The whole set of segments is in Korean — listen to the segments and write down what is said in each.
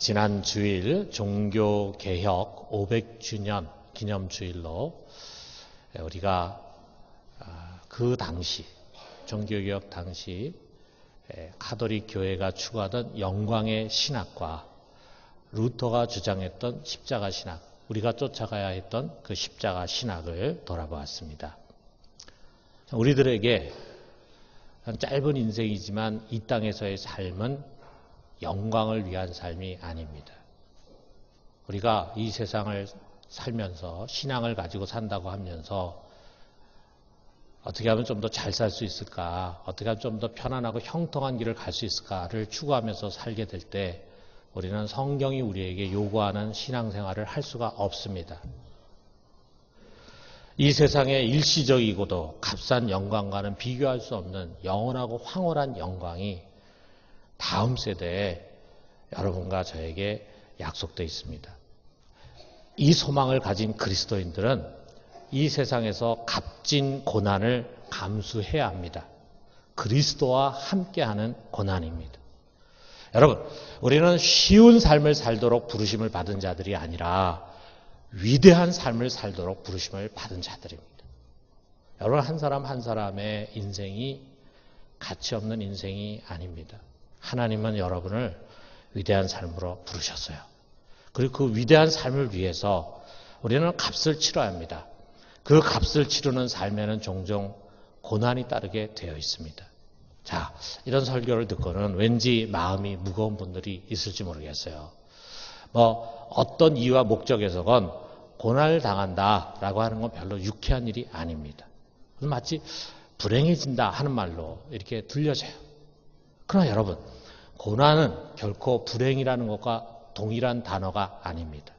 지난 주일 종교개혁 500주년 기념주일로 우리가 그 당시 종교개혁 당시 가톨릭 교회가 추구하던 영광의 신학과 루터가 주장했던 십자가 신학, 우리가 쫓아가야 했던 그 십자가 신학을 돌아보았습니다. 우리들에게 짧은 인생이지만 이 땅에서의 삶은 영광을 위한 삶이 아닙니다. 우리가 이 세상을 살면서 신앙을 가지고 산다고 하면서 어떻게 하면 좀 더 잘 살 수 있을까, 어떻게 하면 좀 더 편안하고 형통한 길을 갈 수 있을까를 추구하면서 살게 될 때 우리는 성경이 우리에게 요구하는 신앙생활을 할 수가 없습니다. 이 세상의 일시적이고도 값싼 영광과는 비교할 수 없는 영원하고 황홀한 영광이 다음 세대에 여러분과 저에게 약속되어 있습니다. 이 소망을 가진 그리스도인들은 이 세상에서 값진 고난을 감수해야 합니다. 그리스도와 함께하는 고난입니다. 여러분, 우리는 쉬운 삶을 살도록 부르심을 받은 자들이 아니라 위대한 삶을 살도록 부르심을 받은 자들입니다. 여러분, 한 사람 한 사람의 인생이 가치 없는 인생이 아닙니다. 하나님은 여러분을 위대한 삶으로 부르셨어요. 그리고 그 위대한 삶을 위해서 우리는 값을 치러야 합니다. 그 값을 치르는 삶에는 종종 고난이 따르게 되어 있습니다. 자, 이런 설교를 듣고는 왠지 마음이 무거운 분들이 있을지 모르겠어요. 어떤 이유와 목적에서건 고난을 당한다라고 하는 건 별로 유쾌한 일이 아닙니다. 마치 불행해진다 하는 말로 이렇게 들려져요. 그러나 여러분, 고난은 결코 불행이라는 것과 동일한 단어가 아닙니다.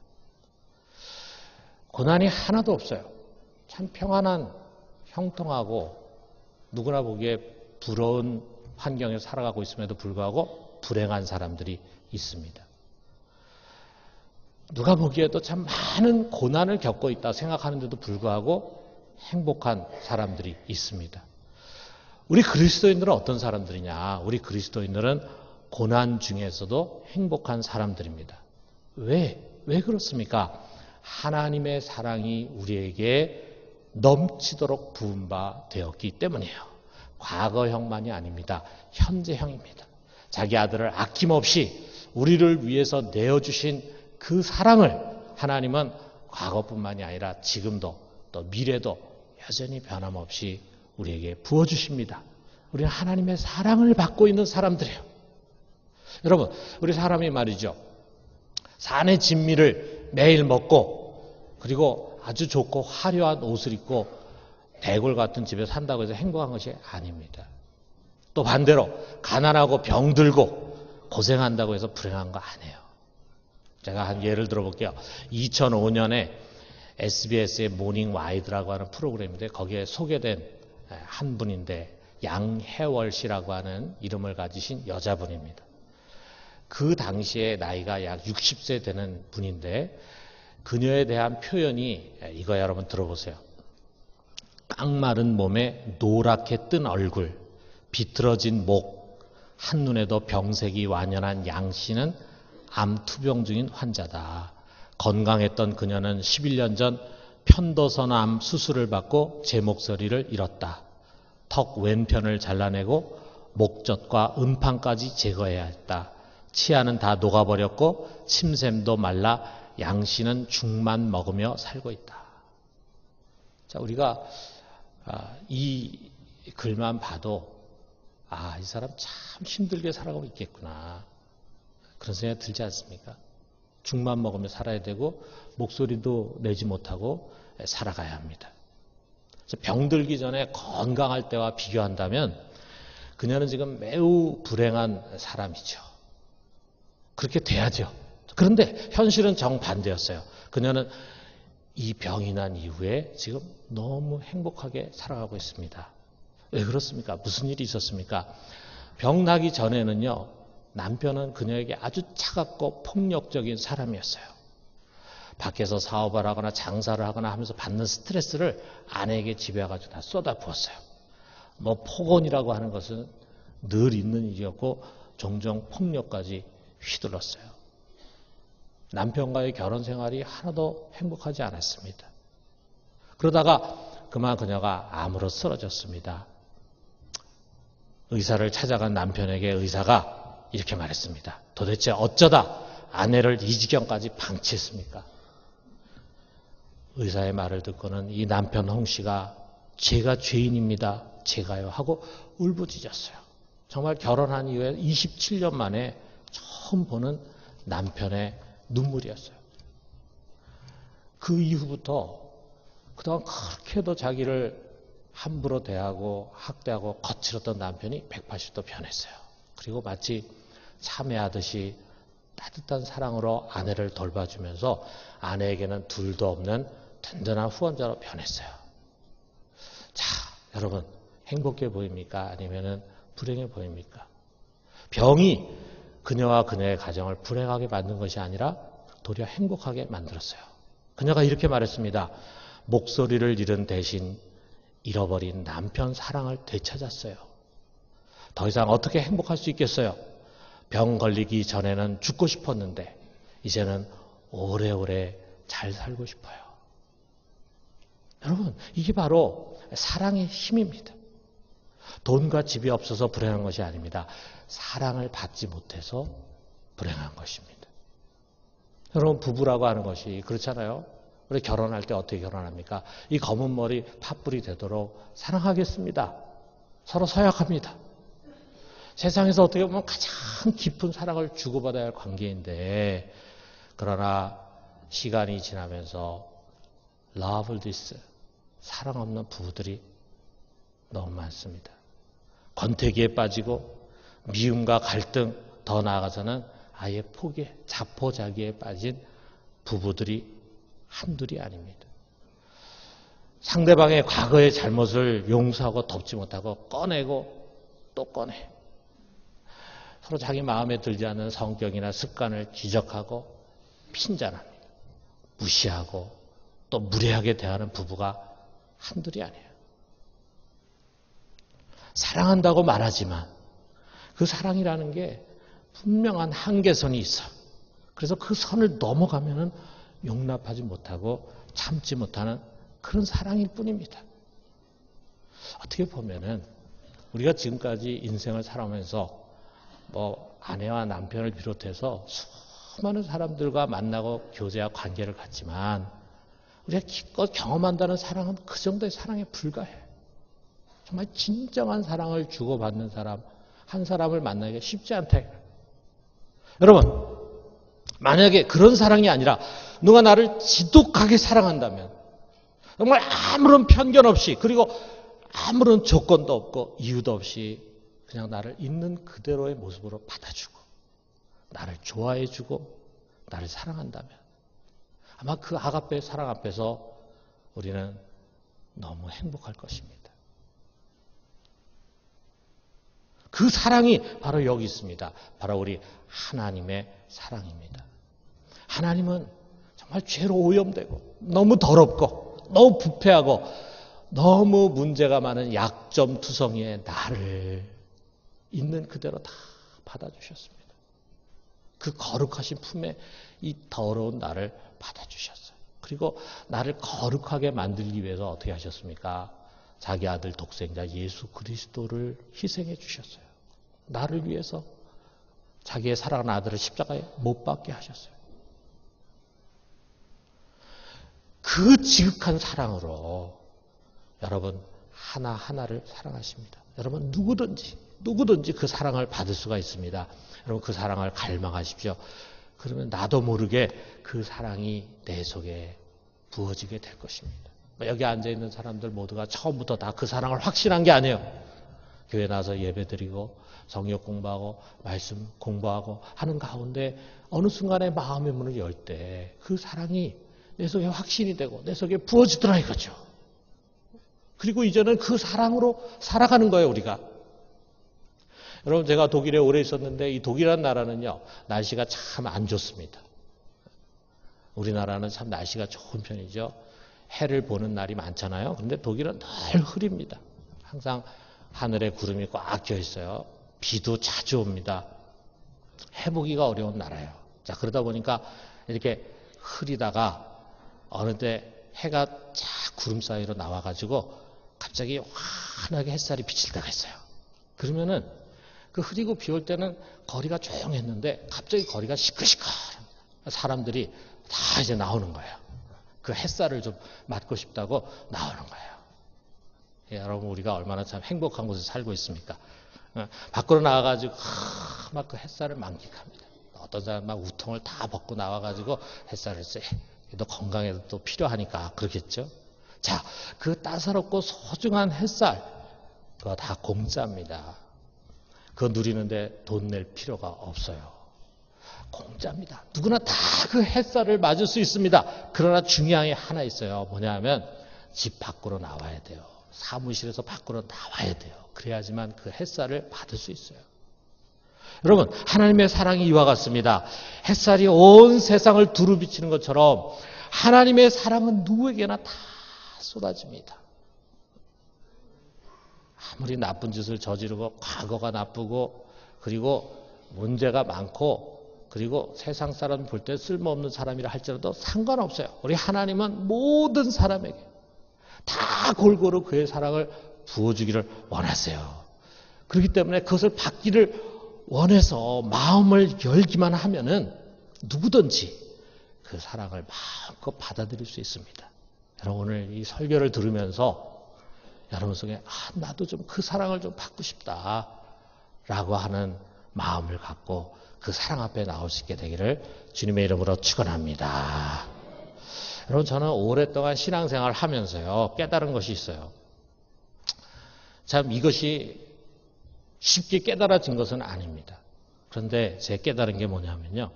고난이 하나도 없어요. 참 평안한, 형통하고 누구나 보기에 부러운 환경에 살아가고 있음에도 불구하고 불행한 사람들이 있습니다. 누가 보기에도 참 많은 고난을 겪고 있다 생각하는데도 불구하고 행복한 사람들이 있습니다. 우리 그리스도인들은 어떤 사람들이냐? 우리 그리스도인들은 고난 중에서도 행복한 사람들입니다. 왜 그렇습니까? 하나님의 사랑이 우리에게 넘치도록 부은 바 되었기 때문이에요. 과거형만이 아닙니다. 현재형입니다. 자기 아들을 아낌없이 우리를 위해서 내어주신 그 사랑을 하나님은 과거뿐만이 아니라 지금도 또 미래도 여전히 변함없이 우리에게 부어주십니다. 우리는 하나님의 사랑을 받고 있는 사람들이에요. 여러분, 우리 사람이 말이죠. 산의 진미를 매일 먹고 그리고 아주 좋고 화려한 옷을 입고 대골 같은 집에 산다고 해서 행복한 것이 아닙니다. 또 반대로 가난하고 병들고 고생한다고 해서 불행한 거 아니에요. 제가 한 예를 들어볼게요. 2005년에 SBS의 모닝 와이드라고 하는 프로그램인데 거기에 소개된 한 분인데 양혜월 씨라고 하는 이름을 가지신 여자분입니다. 그 당시에 나이가 약 60세 되는 분인데 그녀에 대한 표현이 이거 여러분 들어보세요. 깡마른 몸에 노랗게 뜬 얼굴, 비틀어진 목, 한눈에도 병색이 완연한 양 씨는 암 투병 중인 환자다. 건강했던 그녀는 11년 전 편도선암 수술을 받고 제 목소리를 잃었다. 턱 왼편을 잘라내고 목젖과 음판까지 제거해야 했다. 치아는 다 녹아버렸고 침샘도 말라 양 씨는 죽만 먹으며 살고 있다. 자, 우리가 이 글만 봐도 이 사람 참 힘들게 살아가고 있겠구나. 그런 생각이 들지 않습니까? 죽만 먹으며 살아야 되고 목소리도 내지 못하고 살아가야 합니다. 병들기 전에 건강할 때와 비교한다면 그녀는 지금 매우 불행한 사람이죠. 그렇게 돼야죠. 그런데 현실은 정반대였어요. 그녀는 이 병이 난 이후에 지금 너무 행복하게 살아가고 있습니다. 왜 그렇습니까? 무슨 일이 있었습니까? 병 나기 전에는요, 남편은 그녀에게 아주 차갑고 폭력적인 사람이었어요. 밖에서 사업을 하거나 장사를 하거나 하면서 받는 스트레스를 아내에게 집에 와가지고 다 쏟아부었어요. 폭언이라고 하는 것은 늘 있는 일이었고 종종 폭력까지 휘둘렀어요. 남편과의 결혼 생활이 하나도 행복하지 않았습니다. 그러다가 그만 그녀가 암으로 쓰러졌습니다. 의사를 찾아간 남편에게 의사가 이렇게 말했습니다. 도대체 어쩌다 아내를 이 지경까지 방치했습니까? 의사의 말을 듣고는 이 남편 홍 씨가 제가 죄인입니다. 제가요 하고 울부짖었어요. 정말 결혼한 이후에 27년 만에 처음 보는 남편의 눈물이었어요. 그 이후부터 그동안 그렇게도 자기를 함부로 대하고 학대하고 거칠었던 남편이 180도 변했어요. 그리고 마치 참회하듯이 따뜻한 사랑으로 아내를 돌봐주면서 아내에게는 둘도 없는 든든한 후원자로 변했어요. 자, 여러분 행복해 보입니까? 아니면 불행해 보입니까? 병이 그녀와 그녀의 가정을 불행하게 만든 것이 아니라 도리어 행복하게 만들었어요. 그녀가 이렇게 말했습니다. 목소리를 잃은 대신 잃어버린 남편 사랑을 되찾았어요. 더 이상 어떻게 행복할 수 있겠어요? 병 걸리기 전에는 죽고 싶었는데 이제는 오래오래 잘 살고 싶어요. 여러분, 이게 바로 사랑의 힘입니다. 돈과 집이 없어서 불행한 것이 아닙니다. 사랑을 받지 못해서 불행한 것입니다. 여러분, 부부라고 하는 것이 그렇잖아요. 우리 결혼할 때 어떻게 결혼합니까? 이 검은 머리 팥불이 되도록 사랑하겠습니다. 서로 서약합니다. 세상에서 어떻게 보면 가장 깊은 사랑을 주고받아야 할 관계인데, 그러나 시간이 지나면서 loveless, 사랑 없는 부부들이 너무 많습니다. 권태기에 빠지고 미움과 갈등, 더 나아가서는 아예 포기에, 자포자기에 빠진 부부들이 한둘이 아닙니다. 상대방의 과거의 잘못을 용서하고 덮지 못하고 꺼내고 또 꺼내. 서로 자기 마음에 들지 않는 성격이나 습관을 지적하고 핀잔합니다. 무시하고 또 무례하게 대하는 부부가 한둘이 아니에요. 사랑한다고 말하지만 그 사랑이라는 게 분명한 한계선이 있어. 그래서 그 선을 넘어가면은 용납하지 못하고 참지 못하는 그런 사랑일 뿐입니다. 어떻게 보면은 우리가 지금까지 인생을 살아오면서 아내와 남편을 비롯해서 수많은 사람들과 만나고 교제와 관계를 갖지만 우리가 기껏 경험한다는 사랑은 그 정도의 사랑에 불과해. 정말 진정한 사랑을 주고받는 사람, 한 사람을 만나기가 쉽지 않다. 여러분, 만약에 그런 사랑이 아니라 누가 나를 지독하게 사랑한다면 정말 아무런 편견 없이 그리고 아무런 조건도 없고 이유도 없이 그냥 나를 있는 그대로의 모습으로 받아주고 나를 좋아해주고 나를 사랑한다면 아마 그 아가페의 사랑 앞에서 우리는 너무 행복할 것입니다. 그 사랑이 바로 여기 있습니다. 바로 우리 하나님의 사랑입니다. 하나님은 정말 죄로 오염되고 너무 더럽고 너무 부패하고 너무 문제가 많은 약점투성이의 나를 있는 그대로 다 받아주셨습니다. 그 거룩하신 품에 이 더러운 나를 받아주셨어요. 그리고 나를 거룩하게 만들기 위해서 어떻게 하셨습니까? 자기 아들 독생자 예수 그리스도를 희생해 주셨어요. 나를 위해서 자기의 사랑하는 아들을 십자가에 못 박게 하셨어요. 그 지극한 사랑으로 여러분 하나하나를 사랑하십니다. 여러분 누구든지 그 사랑을 받을 수가 있습니다. 여러분 그 사랑을 갈망하십시오. 그러면 나도 모르게 그 사랑이 내 속에 부어지게 될 것입니다. 여기 앉아있는 사람들 모두가 처음부터 다 그 사랑을 확신한 게 아니에요. 교회 나와서 예배드리고 성역 공부하고 말씀 공부하고 하는 가운데 어느 순간에 마음의 문을 열 때 그 사랑이 내 속에 확신이 되고 내 속에 부어지더라 이거죠. 그리고 이제는 그 사랑으로 살아가는 거예요, 우리가. 여러분, 제가 독일에 오래 있었는데 이 독일이라는 나라는요, 날씨가 참 안 좋습니다. 우리나라는 참 날씨가 좋은 편이죠. 해를 보는 날이 많잖아요. 그런데 독일은 늘 흐립니다. 항상 하늘에 구름이 꽉 껴 있어요. 비도 자주 옵니다. 해보기가 어려운 나라예요. 자, 그러다 보니까 이렇게 흐리다가 어느 때 해가 쫙 구름 사이로 나와가지고 갑자기 환하게 햇살이 비칠 때가 있어요. 그러면은 그 흐리고 비 올 때는 거리가 조용했는데 갑자기 거리가 시끌시끌합니다. 사람들이 다 이제 나오는 거예요. 그 햇살을 좀 맞고 싶다고 나오는 거예요. 예, 여러분 우리가 얼마나 참 행복한 곳에 살고 있습니까? 밖으로 나와가지고 막 그 햇살을 만끽합니다. 어떤 사람 막 우통을 다 벗고 나와가지고 햇살을 쐬. 또 건강에도 또 필요하니까 그렇겠죠. 자, 그 따사롭고 소중한 햇살 그거 다 공짜입니다. 그거 누리는데 돈 낼 필요가 없어요. 공짜입니다. 누구나 다 그 햇살을 맞을 수 있습니다. 그러나 중요한 게 하나 있어요. 뭐냐면 집 밖으로 나와야 돼요. 사무실에서 밖으로 나와야 돼요. 그래야지만 그 햇살을 받을 수 있어요. 여러분, 하나님의 사랑이 이와 같습니다. 햇살이 온 세상을 두루 비치는 것처럼 하나님의 사랑은 누구에게나 다 쏟아집니다. 아무리 나쁜 짓을 저지르고 과거가 나쁘고 그리고 문제가 많고 그리고 세상 사람 볼 때 쓸모없는 사람이라 할지라도 상관없어요. 우리 하나님은 모든 사람에게 다 골고루 그의 사랑을 부어주기를 원하세요. 그렇기 때문에 그것을 받기를 원해서 마음을 열기만 하면은 누구든지 그 사랑을 마음껏 받아들일 수 있습니다. 여러분 오늘 이 설교를 들으면서 여러분 속에 나도 좀 그 사랑을 좀 받고 싶다라고 하는 마음을 갖고 그 사랑 앞에 나올 수 있게 되기를 주님의 이름으로 축원합니다. 여러분 저는 오랫동안 신앙생활을 하면서요 깨달은 것이 있어요. 참 이것이 쉽게 깨달아진 것은 아닙니다. 그런데 제 깨달은 게 뭐냐면요.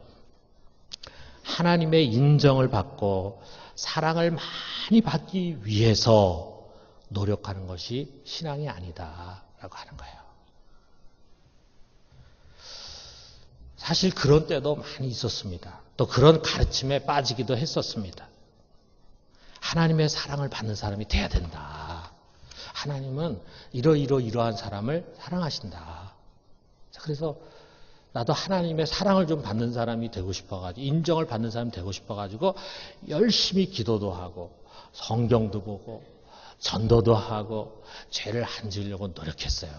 하나님의 인정을 받고 사랑을 많이 받기 위해서 노력하는 것이 신앙이 아니다라고 하는 거예요. 사실 그런 때도 많이 있었습니다. 또 그런 가르침에 빠지기도 했었습니다. 하나님의 사랑을 받는 사람이 돼야 된다. 하나님은 이러한 사람을 사랑하신다. 그래서 나도 하나님의 사랑을 좀 받는 사람이 되고 싶어가지고 인정을 받는 사람이 되고 싶어가지고 열심히 기도도 하고 성경도 보고 전도도 하고 죄를 안 지으려고 노력했어요.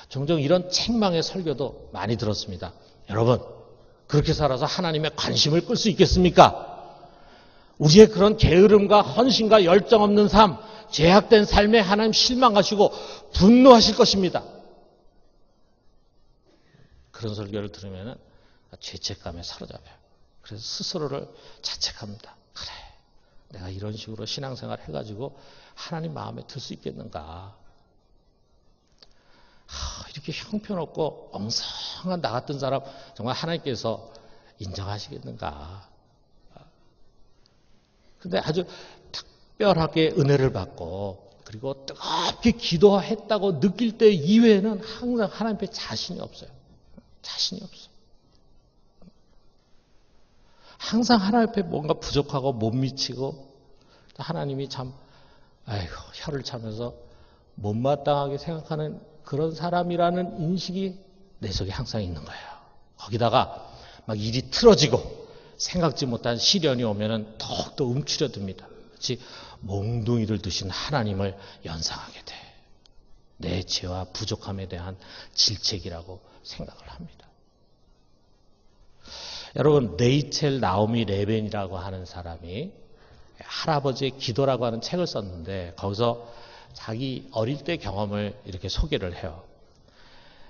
종종 이런 책망의 설교도 많이 들었습니다. 여러분 그렇게 살아서 하나님의 관심을 끌 수 있겠습니까? 우리의 그런 게으름과 헌신과 열정 없는 삶, 죄악된 삶에 하나님 실망하시고 분노하실 것입니다. 그런 설교를 들으면 죄책감에 사로잡혀요. 그래서 스스로를 자책합니다. 그래, 내가 이런 식으로 신앙생활 해가지고 하나님 마음에 들 수 있겠는가? 이렇게 형편없고 엉성한 나 같은 사람 정말 하나님께서 인정하시겠는가? 근데 아주 특별하게 은혜를 받고 그리고 뜨겁게 기도했다고 느낄 때 이외에는 항상 하나님 앞에 자신이 없어요. 자신이 없어. 항상 하나님 앞에 뭔가 부족하고 못 미치고 하나님이 참 혀를 차면서 못마땅하게 생각하는 그런 사람이라는 인식이 내 속에 항상 있는 거예요. 거기다가 막 일이 틀어지고 생각지 못한 시련이 오면은 더욱더 움츠려듭니다. 그렇지 몽둥이를 드신 하나님을 연상하게 돼. 내 죄와 부족함에 대한 질책이라고 생각을 합니다. 여러분 레이첼 나오미 레벤이라고 하는 사람이 할아버지의 기도라고 하는 책을 썼는데 거기서 자기 어릴 때 경험을 이렇게 소개를 해요.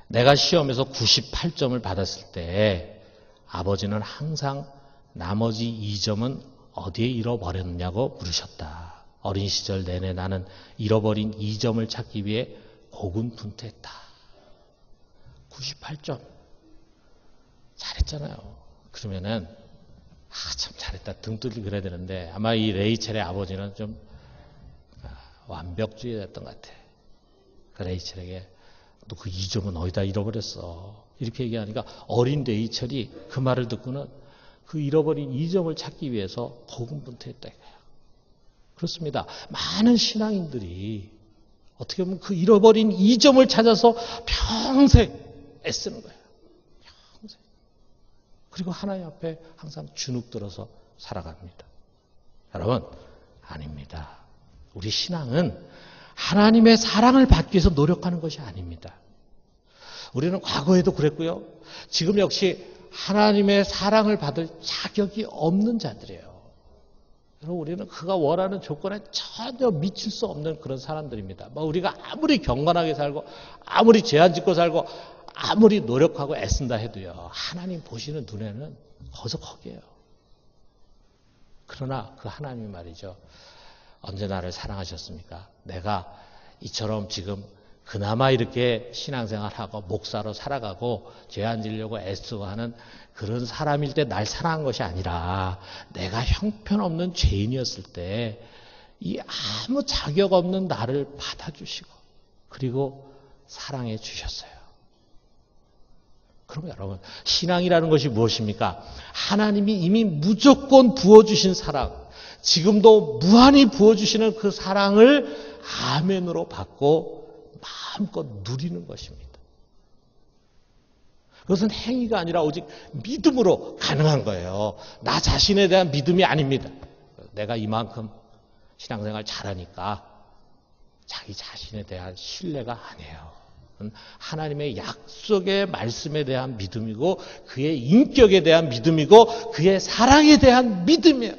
내가 시험에서 98점을 받았을 때 아버지는 항상 나머지 2점은 어디에 잃어버렸냐고 물으셨다. 어린 시절 내내 나는 잃어버린 2점을 찾기 위해 고군분투했다. 98점. 잘했잖아요. 그러면은 참 잘했다. 등 뚫리고 그래야 되는데 아마 이 레이첼의 아버지는 좀 완벽주의였던 것 같아. 그 레이첼에게 너 그 2점은 어디다 잃어버렸어. 이렇게 얘기하니까 어린 레이첼이 그 말을 듣고는 그 잃어버린 2점을 찾기 위해서 고군분투했다. 그렇습니다. 많은 신앙인들이 어떻게 보면 그 잃어버린 2점을 찾아서 평생 애쓰는 거예요. 평생. 그리고 하나님 앞에 항상 주눅 들어서 살아갑니다. 여러분, 아닙니다. 우리 신앙은 하나님의 사랑을 받기 위해서 노력하는 것이 아닙니다. 우리는 과거에도 그랬고요. 지금 역시 하나님의 사랑을 받을 자격이 없는 자들이에요. 여러분, 우리는 그가 원하는 조건에 전혀 미칠 수 없는 그런 사람들입니다. 우리가 아무리 경건하게 살고 아무리 죄안 짓고 살고 아무리 노력하고 애쓴다 해도요. 하나님 보시는 눈에는 거기서 거기에요. 그러나 그 하나님이 말이죠. 언제 나를 사랑하셨습니까? 내가 이처럼 지금 그나마 이렇게 신앙생활하고 목사로 살아가고 죄 안 지려고 애쓰고 하는 그런 사람일 때 날 사랑한 것이 아니라 내가 형편없는 죄인이었을 때 이 아무 자격 없는 나를 받아주시고 그리고 사랑해 주셨어요. 그럼 여러분, 신앙이라는 것이 무엇입니까? 하나님이 이미 무조건 부어주신 사랑, 지금도 무한히 부어주시는 그 사랑을 아멘으로 받고 마음껏 누리는 것입니다. 그것은 행위가 아니라 오직 믿음으로 가능한 거예요. 나 자신에 대한 믿음이 아닙니다. 내가 이만큼 신앙생활 잘하니까 자기 자신에 대한 신뢰가 아니에요. 하나님의 약속의 말씀에 대한 믿음이고 그의 인격에 대한 믿음이고 그의 사랑에 대한 믿음이에요.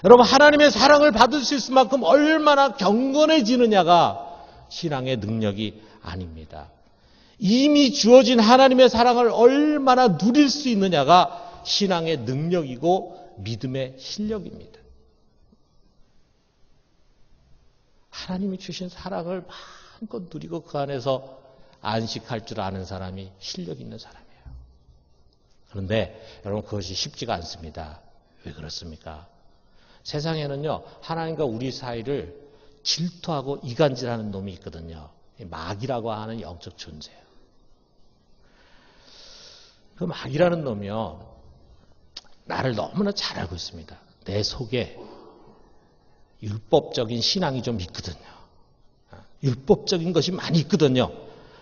여러분, 하나님의 사랑을 받을 수 있을 만큼 얼마나 경건해지느냐가 신앙의 능력이 아닙니다. 이미 주어진 하나님의 사랑을 얼마나 누릴 수 있느냐가 신앙의 능력이고 믿음의 실력입니다. 하나님이 주신 사랑을 마음껏 누리고 그 안에서 안식할 줄 아는 사람이 실력 있는 사람이에요. 그런데 여러분, 그것이 쉽지가 않습니다. 왜 그렇습니까? 세상에는요, 하나님과 우리 사이를 질투하고 이간질하는 놈이 있거든요. 마귀라고 하는 영적 존재예요. 그 마귀라는 놈이요, 나를 너무나 잘 알고 있습니다. 내 속에 율법적인 신앙이 좀 있거든요. 율법적인 것이 많이 있거든요.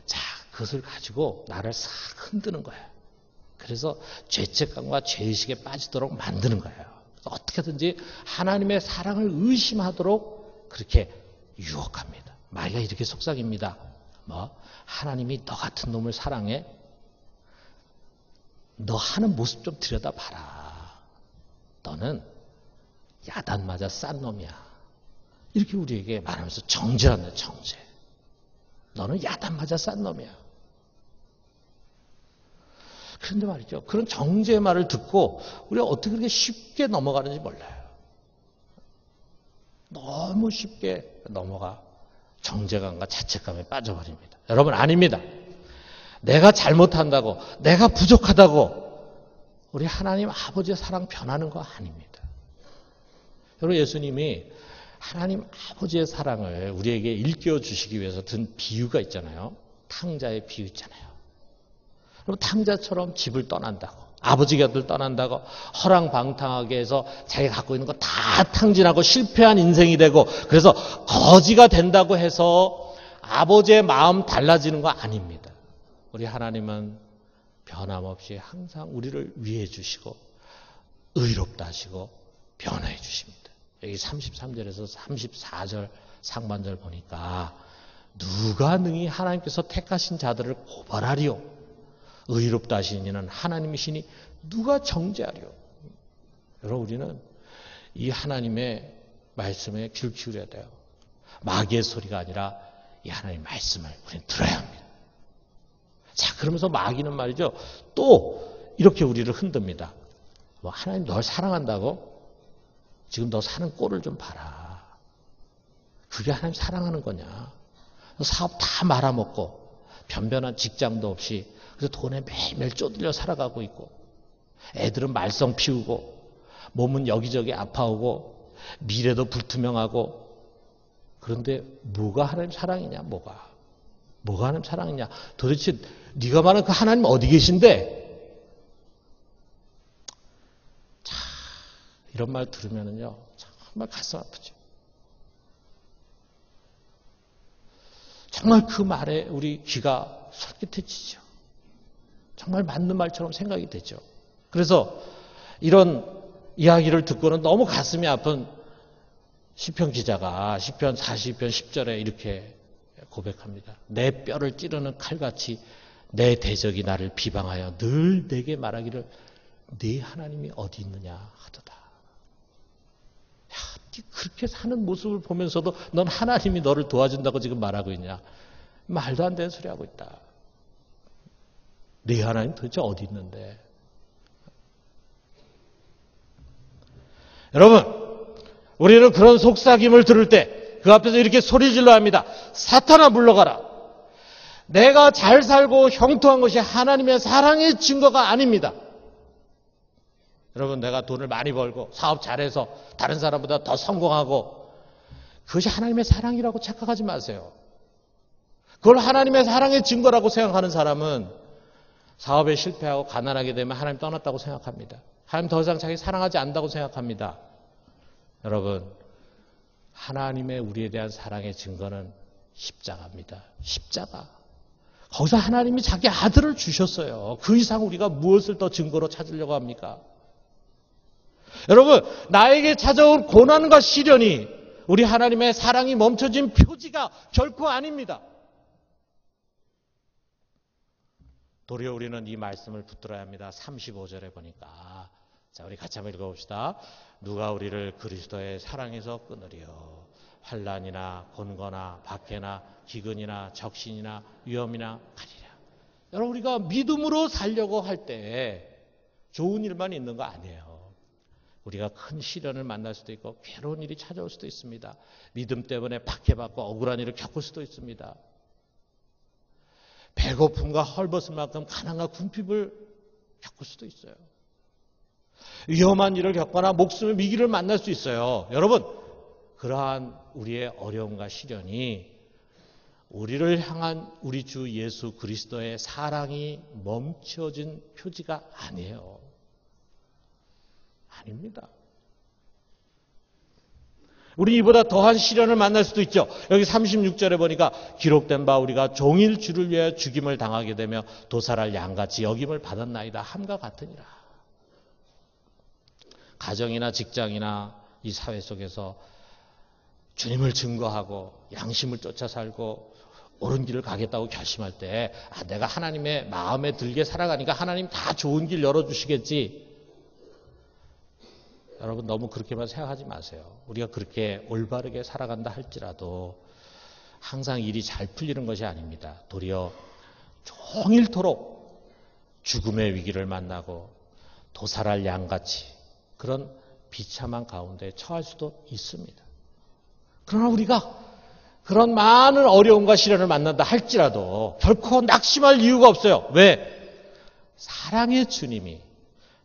자, 그것을 가지고 나를 싹 흔드는 거예요. 그래서 죄책감과 죄의식에 빠지도록 만드는 거예요. 어떻게든지 하나님의 사랑을 의심하도록 그렇게 유혹합니다. 마귀가 이렇게 속삭입니다. 하나님이 너 같은 놈을 사랑해? 너 하는 모습 좀 들여다봐라. 너는 야단 맞아 싼 놈이야. 이렇게 우리에게 말하면서 정죄한다, 정죄. 너는 야단 맞아 싼 놈이야. 그런데 말이죠. 그런 정죄의 말을 듣고 우리가 어떻게 그렇게 쉽게 넘어가는지 몰라요. 너무 쉽게 넘어가 정죄감과 자책감에 빠져버립니다. 여러분, 아닙니다. 내가 잘못한다고, 내가 부족하다고 우리 하나님 아버지의 사랑 변하는 거 아닙니다. 여러분, 예수님이 하나님 아버지의 사랑을 우리에게 일깨워 주시기 위해서 든 비유가 있잖아요. 탕자의 비유 있잖아요. 그럼 탕자처럼 집을 떠난다고, 아버지 곁을 떠난다고 허랑방탕하게 해서 자기가 갖고 있는 거 다 탕진하고 실패한 인생이 되고 그래서 거지가 된다고 해서 아버지의 마음 달라지는 거 아닙니다. 우리 하나님은 변함없이 항상 우리를 위해 주시고 의롭다 하시고 변화해 주십니다. 여기 33절에서 34절 상반절 보니까 누가 능히 하나님께서 택하신 자들을 고발하리요? 의롭다 하신 이는 하나님이시니 누가 정죄하리요? 여러분, 우리는 이 하나님의 말씀에 귀를 기울여야 돼요. 마귀의 소리가 아니라 이 하나님의 말씀을 우리는 들어야 합니다. 자, 그러면서 마귀는 말이죠, 또 이렇게 우리를 흔듭니다. 하나님 널 사랑한다고? 지금 너 사는 꼴을 좀 봐라. 그게 하나님 사랑하는 거냐? 사업 다 말아먹고 변변한 직장도 없이 그래서 돈에 매일매일 쪼들려 살아가고 있고 애들은 말썽 피우고 몸은 여기저기 아파오고 미래도 불투명하고 그런데 뭐가 하나님 사랑이냐? 뭐가 하나님 사랑이냐? 도대체 네가 말하는 그 하나님 어디 계신데? 자, 이런 말 들으면은요 정말 가슴 아프죠. 정말 그 말에 우리 귀가 솔깃해지죠. 정말 맞는 말처럼 생각이 되죠. 그래서 이런 이야기를 듣고는 너무 가슴이 아픈 시편 기자가 시편 42편 10절에 이렇게 고백합니다. 내 뼈를 찌르는 칼같이 내 대적이 나를 비방하여 늘 내게 말하기를 네 하나님이 어디 있느냐 하도다. 야, 그렇게 사는 모습을 보면서도 넌 하나님이 너를 도와준다고 지금 말하고 있냐. 말도 안 되는 소리 하고 있다. 네 하나님 도대체 어디 있는데. 여러분, 우리는 그런 속삭임을 들을 때 그 앞에서 이렇게 소리 질러 합니다. 사탄아 물러가라. 내가 잘 살고 형통한 것이 하나님의 사랑의 증거가 아닙니다. 여러분, 내가 돈을 많이 벌고 사업 잘해서 다른 사람보다 더 성공하고 그것이 하나님의 사랑이라고 착각하지 마세요. 그걸 하나님의 사랑의 증거라고 생각하는 사람은 사업에 실패하고 가난하게 되면 하나님 떠났다고 생각합니다. 하나님 더 이상 자기 사랑하지 않는다고 생각합니다. 여러분, 하나님의 우리에 대한 사랑의 증거는 십자가입니다. 십자가. 거기서 하나님이 자기 아들을 주셨어요. 그 이상 우리가 무엇을 더 증거로 찾으려고 합니까? 여러분, 나에게 찾아온 고난과 시련이 우리 하나님의 사랑이 멈춰진 표지가 결코 아닙니다. 도리어 우리는 이 말씀을 붙들어야 합니다. 35절에 보니까. 자, 우리 같이 한번 읽어봅시다. 누가 우리를 그리스도의 사랑에서 끊으리요. 환난이나 곤고나 박해나 기근이나 적신이나 위험이나 가리랴. 여러분, 우리가 믿음으로 살려고 할 때 좋은 일만 있는 거 아니에요. 우리가 큰 시련을 만날 수도 있고 괴로운 일이 찾아올 수도 있습니다. 믿음 때문에 박해받고 억울한 일을 겪을 수도 있습니다. 배고픔과 헐벗을 만큼 가난과 궁핍을 겪을 수도 있어요. 위험한 일을 겪거나 목숨의 위기를 만날 수 있어요. 여러분, 그러한 우리의 어려움과 시련이 우리를 향한 우리 주 예수 그리스도의 사랑이 멈춰진 표지가 아니에요. 아닙니다. 우리 이보다 더한 시련을 만날 수도 있죠. 여기 36절에 보니까 기록된 바 우리가 종일 주를 위하여 죽임을 당하게 되며 도살할 양같이 여김을 받았나이다. 함과 같으니라. 가정이나 직장이나 이 사회 속에서 주님을 증거하고 양심을 쫓아 살고 옳은 길을 가겠다고 결심할 때 내가 하나님의 마음에 들게 살아가니까 하나님 다 좋은 길 열어주시겠지. 여러분, 너무 그렇게만 생각하지 마세요. 우리가 그렇게 올바르게 살아간다 할지라도 항상 일이 잘 풀리는 것이 아닙니다. 도리어 종일토록 죽음의 위기를 만나고 도살할 양같이 그런 비참한 가운데 처할 수도 있습니다. 그러나 우리가 그런 많은 어려움과 시련을 만난다 할지라도 결코 낙심할 이유가 없어요. 왜? 사랑의 주님이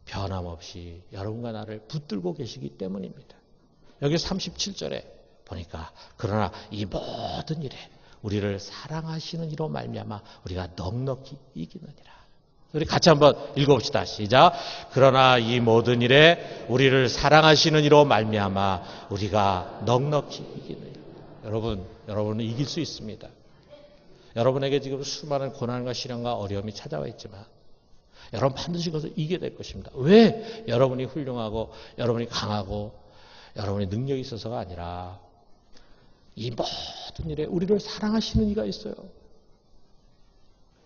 변함없이 여러분과 나를 붙들고 계시기 때문입니다. 여기 37절에 보니까 그러나 이 모든 일에 우리를 사랑하시는 이로 말미암아 우리가 넉넉히 이기느니라. 우리 같이 한번 읽어봅시다. 시작. 그러나 이 모든 일에 우리를 사랑하시는 이로 말미암아 우리가 넉넉히 이기느니라. 여러분은 이길 수 있습니다. 여러분에게 지금 수많은 고난과 시련과 어려움이 찾아와 있지만 여러분 반드시 그것을 이기게 될 것입니다. 왜? 여러분이 훌륭하고 여러분이 강하고 여러분의 능력이 있어서가 아니라 이 모든 일에 우리를 사랑하시는 이가 있어요.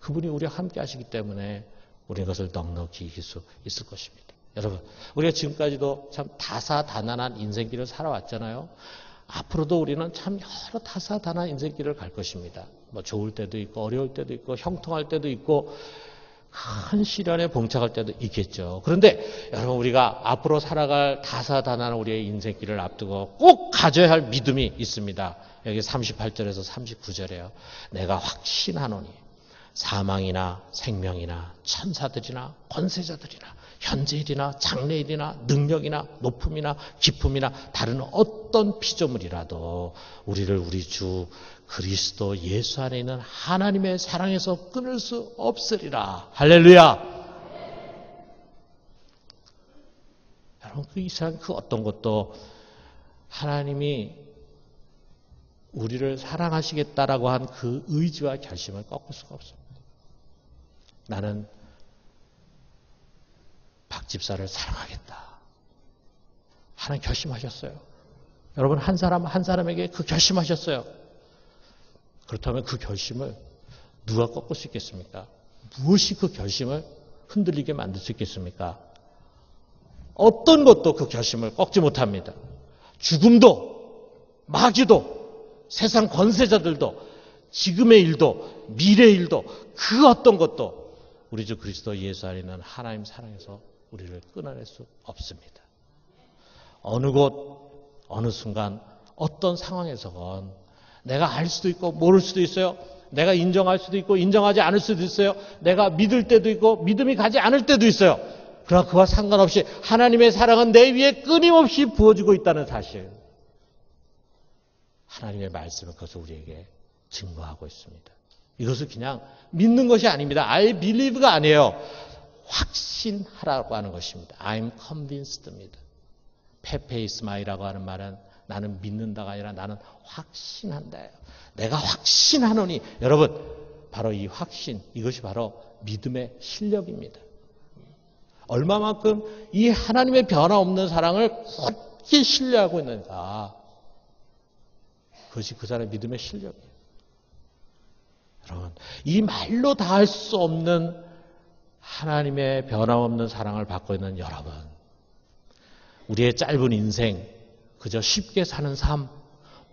그분이 우리와 함께 하시기 때문에 우리는 그것을 넉넉히 이길 수 있을 것입니다. 여러분, 우리가 지금까지도 참 다사다난한 인생길을 살아왔잖아요. 앞으로도 우리는 참 여러 다사다난한 인생길을 갈 것입니다. 뭐 좋을 때도 있고 어려울 때도 있고 형통할 때도 있고 큰 시련에 봉착할 때도 있겠죠. 그런데 여러분, 우리가 앞으로 살아갈 다사다난한 우리의 인생길을 앞두고 꼭 가져야 할 믿음이 있습니다. 여기 38절에서 39절에요. 내가 확신하노니 사망이나 생명이나 천사들이나 권세자들이나 현재일이나 장래일이나 능력이나 높음이나 깊음이나 다른 어떤 피조물이라도 우리를 우리 주 그리스도 예수 안에 있는 하나님의 사랑에서 끊을 수 없으리라. 할렐루야. 여러분, 그 이상 그 어떤 것도 하나님이 우리를 사랑하시겠다라고 한 그 의지와 결심을 꺾을 수가 없습니다. 나는 집사를 사랑하겠다. 하나님 결심하셨어요. 여러분 한 사람 한 사람에게 그 결심하셨어요. 그렇다면 그 결심을 누가 꺾을 수 있겠습니까? 무엇이 그 결심을 흔들리게 만들 수 있겠습니까? 어떤 것도 그 결심을 꺾지 못합니다. 죽음도, 마귀도, 세상 권세자들도, 지금의 일도, 미래의 일도, 그 어떤 것도 우리 주 그리스도 예수 안에 있는 하나님 사랑에서 우리를 끊어낼 수 없습니다. 어느 곳, 어느 순간, 어떤 상황에서건 내가 알 수도 있고 모를 수도 있어요. 내가 인정할 수도 있고 인정하지 않을 수도 있어요. 내가 믿을 때도 있고 믿음이 가지 않을 때도 있어요. 그러나 그와 상관없이 하나님의 사랑은 내 위에 끊임없이 부어지고 있다는 사실. 하나님의 말씀은 그것을 우리에게 증거하고 있습니다. 이것을 그냥 믿는 것이 아닙니다. I believe가 아니에요. 확신하라고 하는 것입니다. I'm convinced입니다. 페페이스마이라고 하는 말은 나는 믿는다가 아니라 나는 확신한다예요. 내가 확신하노니 여러분 바로 이 확신 이것이 바로 믿음의 실력입니다. 얼마만큼 이 하나님의 변화없는 사랑을 굳게 신뢰하고 있는가 그것이 그 사람의 믿음의 실력이에요. 여러분 이 말로 다 할 수 없는 하나님의 변함없는 사랑을 받고 있는 여러분 우리의 짧은 인생 그저 쉽게 사는 삶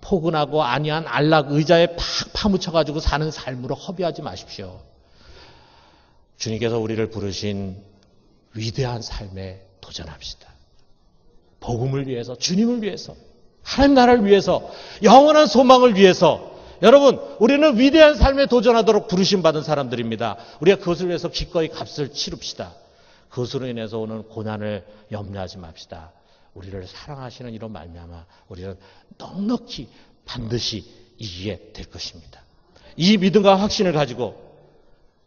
포근하고 안이한 안락 의자에 팍 파묻혀가지고 사는 삶으로 허비하지 마십시오. 주님께서 우리를 부르신 위대한 삶에 도전합시다. 복음을 위해서 주님을 위해서 하나님 나라를 위해서 영원한 소망을 위해서 여러분 우리는 위대한 삶에 도전하도록 부르심받은 사람들입니다. 우리가 그것을 위해서 기꺼이 값을 치릅시다. 그것으로 인해서 오는 고난을 염려하지 맙시다. 우리를 사랑하시는 이런 말미암아 우리는 넉넉히 반드시 이기게 될 것입니다. 이 믿음과 확신을 가지고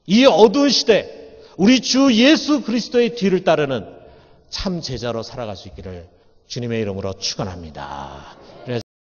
이 어두운 시대 우리 주 예수 그리스도의 뒤를 따르는 참 제자로 살아갈 수 있기를 주님의 이름으로 축원합니다.